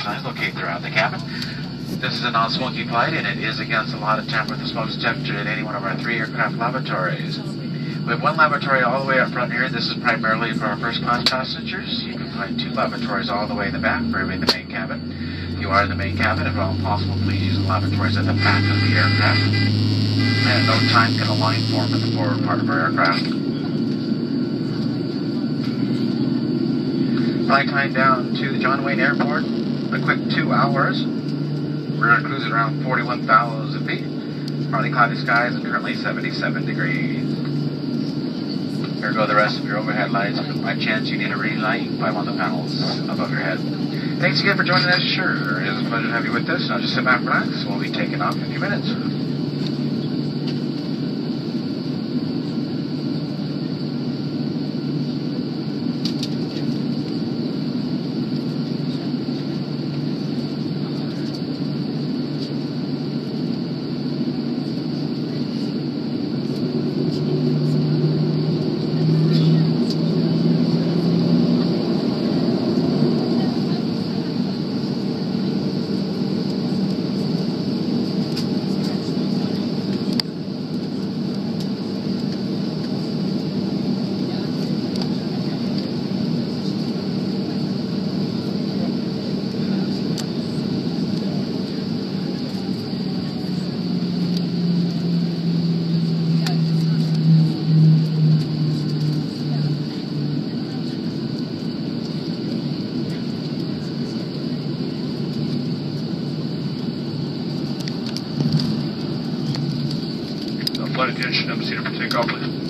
signs located throughout the cabin. This is a non-smoking flight, and it is against the law to tamper with the smoke detector at any one of our 3 aircraft lavatories. We have 1 lavatory all the way up front here. This is primarily for our first-class passengers. You can find 2 lavatories all the way in the back for everybody in the main cabin. If you are in the main cabin, if at all possible, please use the lavatories at the back of the aircraft. And at no time can a line form in the forward part of our aircraft. Flight time down to the John Wayne Airport, a quick 2 hours. We're going to cruise at around 41,000 feet. Partly cloudy skies and currently 77 degrees. Here go the rest of your overhead lights. If by chance you need a reading light, you can find one of the panels above your head. Thanks again for joining us. Sure, it is a pleasure to have you with us. Now just sit back and relax. We'll be taking off in a few minutes. Flight attention, number seater for takeoff, please.